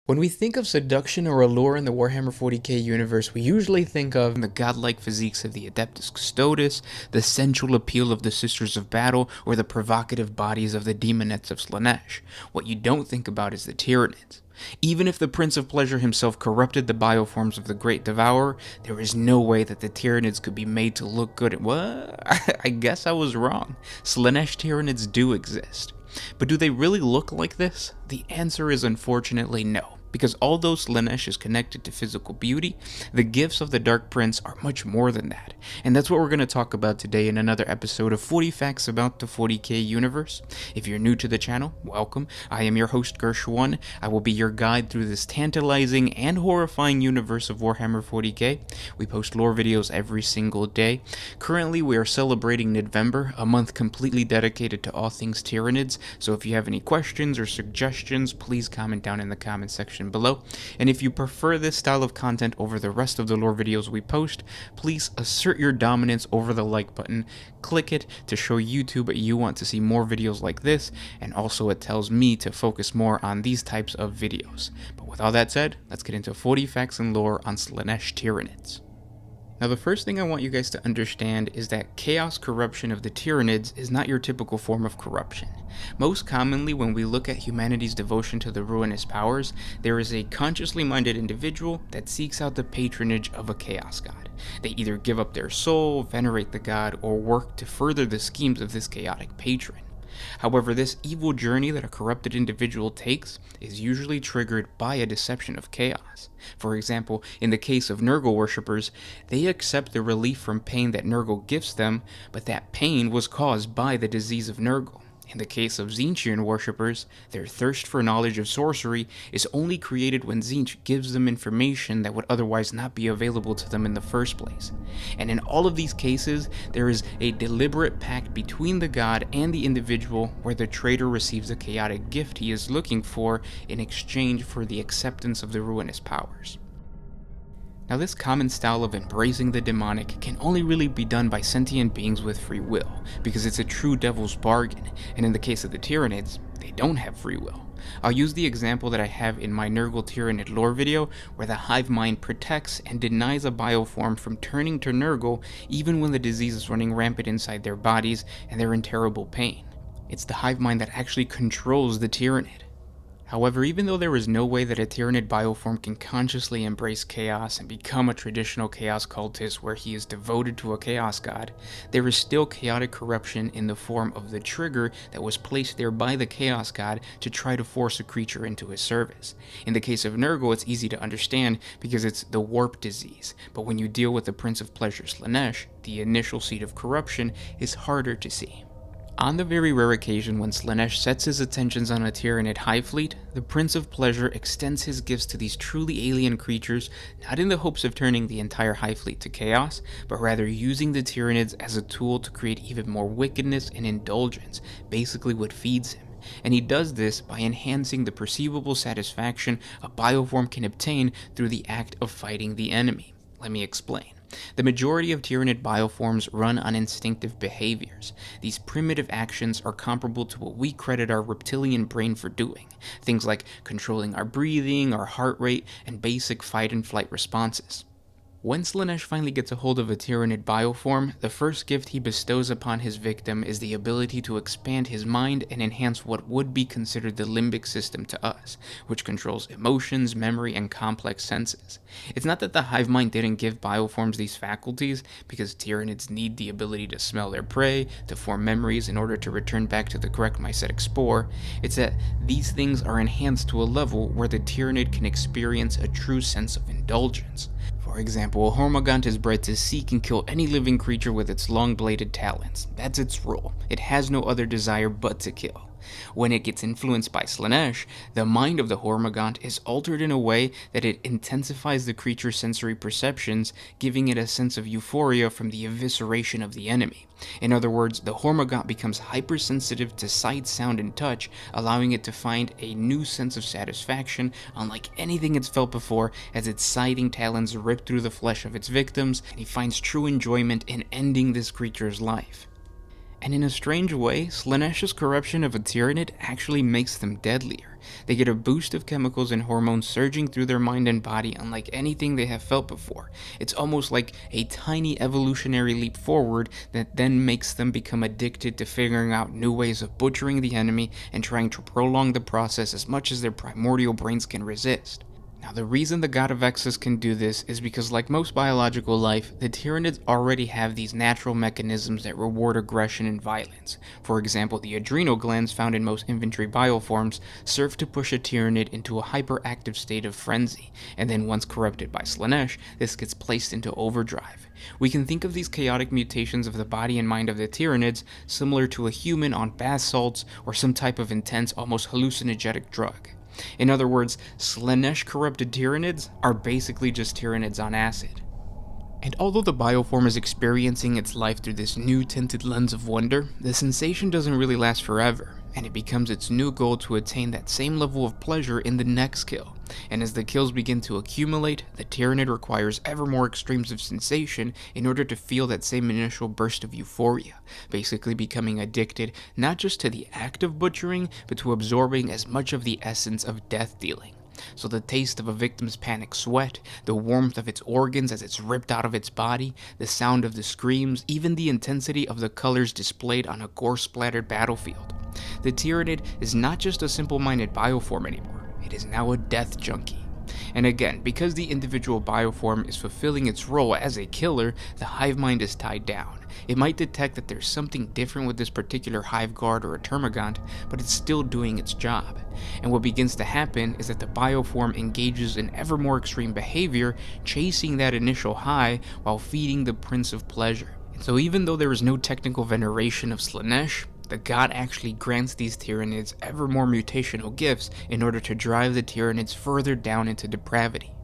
When we think of seduction or allure in the Warhammer 40K universe, we usually think of the godlike physiques of the Adeptus Custodes, the sensual appeal of the Sisters of Battle, or the provocative bodies of the Demonettes of Slaanesh. What you don't think about is the Tyranids. Even if the Prince of Pleasure himself corrupted the bioforms of the Great Devourer, there is no way that the Tyranids could be made to look good. What? I guess I was wrong. Slaanesh Tyranids do exist. But do they really look like this? The answer is unfortunately no. Because although Slaanesh is connected to physical beauty, the gifts of the Dark Prince are much more than that. And that's what we're going to talk about today in another episode of 40 Facts About the 40K Universe. If you're new to the channel, welcome. I am your host Gersh1. I will be your guide through this tantalizing and horrifying universe of Warhammer 40K. We post lore videos every single day. Currently, we are celebrating November, a month completely dedicated to all things Tyranids. So if you have any questions or suggestions, please comment down in the comment section below. And if you prefer this style of content over the rest of the lore videos we post, please assert your dominance over the like button. Click it to show YouTube you want to see more videos like this, and also it tells me to focus more on these types of videos. But with all that said, let's get into 40 facts and lore on Slaanesh Tyranids. Now, the first thing I want you guys to understand is that chaos corruption of the Tyranids is not your typical form of corruption. Most commonly, when we look at humanity's devotion to the ruinous powers, there is a consciously minded individual that seeks out the patronage of a chaos god. They either give up their soul, venerate the god, or work to further the schemes of this chaotic patron. However, this evil journey that a corrupted individual takes is usually triggered by a deception of chaos. For example, in the case of Nurgle worshippers, they accept the relief from pain that Nurgle gives them, but that pain was caused by the disease of Nurgle. In the case of Tzeentchian worshippers, their thirst for knowledge of sorcery is only created when Tzeentch gives them information that would otherwise not be available to them in the first place. And in all of these cases, there is a deliberate pact between the god and the individual where the traitor receives the chaotic gift he is looking for in exchange for the acceptance of the ruinous powers. Now, this common style of embracing the demonic can only really be done by sentient beings with free will, because it's a true devil's bargain, and in the case of the Tyranids, they don't have free will. I'll use the example that I have in my Nurgle Tyranid lore video, where the hive mind protects and denies a bioform from turning to Nurgle even when the disease is running rampant inside their bodies and they're in terrible pain. It's the hive mind that actually controls the Tyranid. However, even though there is no way that a Tyranid bioform can consciously embrace chaos and become a traditional chaos cultist where he is devoted to a chaos god, there is still chaotic corruption in the form of the trigger that was placed there by the chaos god to try to force a creature into his service. In the case of Nurgle, it's easy to understand because it's the warp disease, but when you deal with the Prince of Pleasure Slaanesh, the initial seed of corruption is harder to see. On the very rare occasion when Slaanesh sets his attentions on a Tyranid hive fleet, the Prince of Pleasure extends his gifts to these truly alien creatures, not in the hopes of turning the entire hive fleet to chaos, but rather using the Tyranids as a tool to create even more wickedness and indulgence, basically what feeds him. And he does this by enhancing the perceivable satisfaction a bioform can obtain through the act of fighting the enemy. Let me explain. The majority of Tyranid bioforms run on instinctive behaviors. These primitive actions are comparable to what we credit our reptilian brain for doing. Things like controlling our breathing, our heart rate, and basic fight and flight responses. When Slaanesh finally gets a hold of a Tyranid bioform, the first gift he bestows upon his victim is the ability to expand his mind and enhance what would be considered the limbic system to us, which controls emotions, memory, and complex senses. It's not that the hive mind didn't give bioforms these faculties, because Tyranids need the ability to smell their prey, to form memories in order to return back to the correct mycetic spore. It's that these things are enhanced to a level where the Tyranid can experience a true sense of indulgence. For example, a Hormagaunt is bred to seek and kill any living creature with its long-bladed talons. That's its role. It has no other desire but to kill. When it gets influenced by Slaanesh, the mind of the Hormagaunt is altered in a way that it intensifies the creature's sensory perceptions, giving it a sense of euphoria from the evisceration of the enemy. In other words, the Hormagaunt becomes hypersensitive to sight, sound, and touch, allowing it to find a new sense of satisfaction unlike anything it's felt before, as its scything talons rip through the flesh of its victims, and he finds true enjoyment in ending this creature's life. And in a strange way, Slaanesh's corruption of a Tyranid actually makes them deadlier. They get a boost of chemicals and hormones surging through their mind and body unlike anything they have felt before. It's almost like a tiny evolutionary leap forward that then makes them become addicted to figuring out new ways of butchering the enemy and trying to prolong the process as much as their primordial brains can resist. Now, the reason the God of Excess can do this is because, like most biological life, the Tyranids already have these natural mechanisms that reward aggression and violence. For example, the adrenal glands found in most infantry bioforms serve to push a Tyranid into a hyperactive state of frenzy, and then once corrupted by Slaanesh, this gets placed into overdrive. We can think of these chaotic mutations of the body and mind of the Tyranids similar to a human on bath salts or some type of intense, almost hallucinogenic drug. In other words, Slaanesh corrupted Tyranids are basically just Tyranids on acid. And although the bioform is experiencing its life through this new tinted lens of wonder, the sensation doesn't really last forever, and it becomes its new goal to attain that same level of pleasure in the next kill. And as the kills begin to accumulate, the Tyranid requires ever more extremes of sensation in order to feel that same initial burst of euphoria, basically becoming addicted not just to the act of butchering, but to absorbing as much of the essence of death dealing. So the taste of a victim's panic sweat, the warmth of its organs as it's ripped out of its body, the sound of the screams, even the intensity of the colors displayed on a gore-splattered battlefield. The Tyranid is not just a simple-minded bioform anymore, it is now a death junkie. And again, because the individual bioform is fulfilling its role as a killer, the hive mind is tied down. It might detect that there's something different with this particular hive guard or a termagant, but it's still doing its job. And what begins to happen is that the bioform engages in ever more extreme behavior, chasing that initial high while feeding the Prince of Pleasure. And so even though there is no technical veneration of Slaanesh, the god actually grants these Tyranids ever more mutational gifts in order to drive the Tyranids further down into depravity.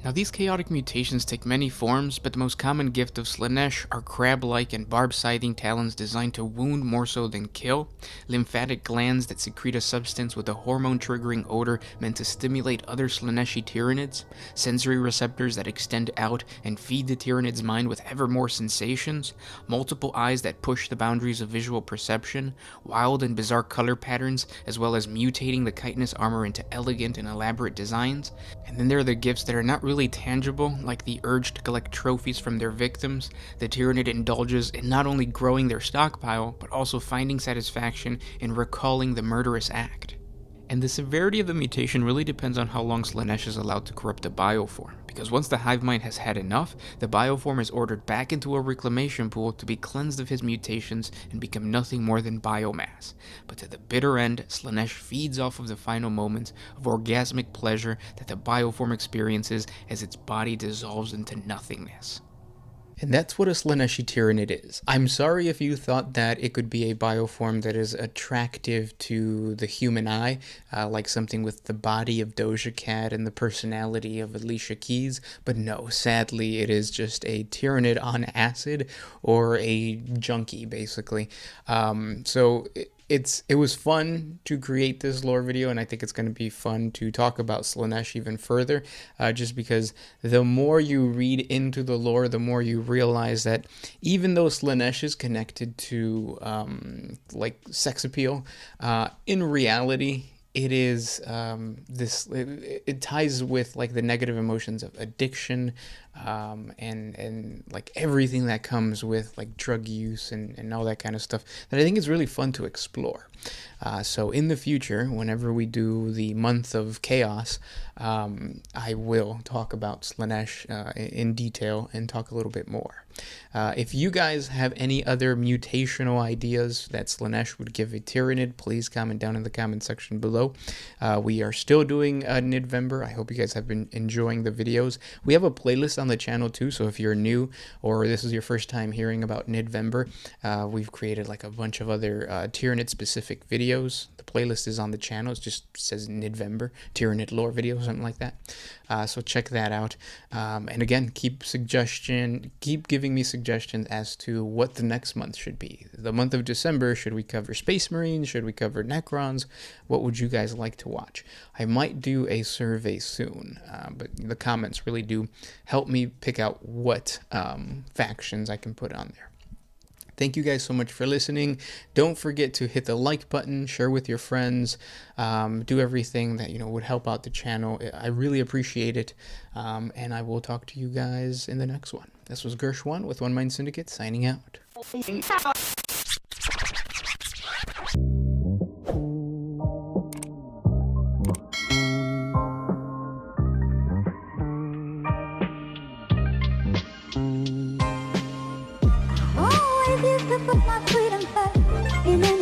Now, these chaotic mutations take many forms, but the most common gift of Slaanesh are crab-like and barb-scything talons designed to wound more so than kill, lymphatic glands that secrete a substance with a hormone-triggering odor meant to stimulate other Slaaneshi Tyranids, sensory receptors that extend out and feed the Tyranid's mind with ever more sensations, multiple eyes that push the boundaries of visual perception, wild and bizarre color patterns, as well as mutating the chitinous armor into elegant and elaborate designs. And then there are the gifts that are not really tangible, like the urge to collect trophies from their victims. The Tyranid indulges in not only growing their stockpile, but also finding satisfaction in recalling the murderous act. And the severity of the mutation really depends on how long Slaanesh is allowed to corrupt the bioform, because once the hive mind has had enough, the bioform is ordered back into a reclamation pool to be cleansed of his mutations and become nothing more than biomass. But to the bitter end, Slaanesh feeds off of the final moments of orgasmic pleasure that the bioform experiences as its body dissolves into nothingness. And that's what a Slaaneshi Tyranid is. I'm sorry if you thought that it could be a bioform that is attractive to the human eye, like something with the body of Doja Cat and the personality of Alicia Keys, but no, sadly it is just a Tyranid on acid, or a junkie, basically. It was fun to create this lore video, and I think it's going to be fun to talk about Slaanesh even further, just because the more you read into the lore, the more you realize that even though Slaanesh is connected to like sex appeal, in reality it is it ties with like the negative emotions of addiction, and like everything that comes with like drug use and all that kind of stuff that I think is really fun to explore. So in the future, whenever we do the month of chaos, I will talk about Slaanesh in detail and talk a little bit more. If you guys have any other mutational ideas that Slaanesh would give a Tyranid, please comment down in the comment section below. We are still doing Nidvember. I hope you guys have been enjoying the videos. We have a playlist on the channel too, so if you're new or this is your first time hearing about Nidvember, we've created like a bunch of other Tyranid specific videos. The playlist is on the channel. It just says Nidvember, Tyranid lore video, something like that. So check that out. And again, keep giving me suggestions as to what the next month should be. The month of December, should we cover Space Marines? Should we cover Necrons? What would you guys like to watch? I might do a survey soon, but the comments really do help me pick out what factions I can put on there. Thank you guys so much for listening. Don't forget to hit the like button, share with your friends, do everything that would help out the channel. I really appreciate it, and I will talk to you guys in the next one. This was Gersh1 with One Mind Syndicate signing out. Oh, I used to put my freedom first in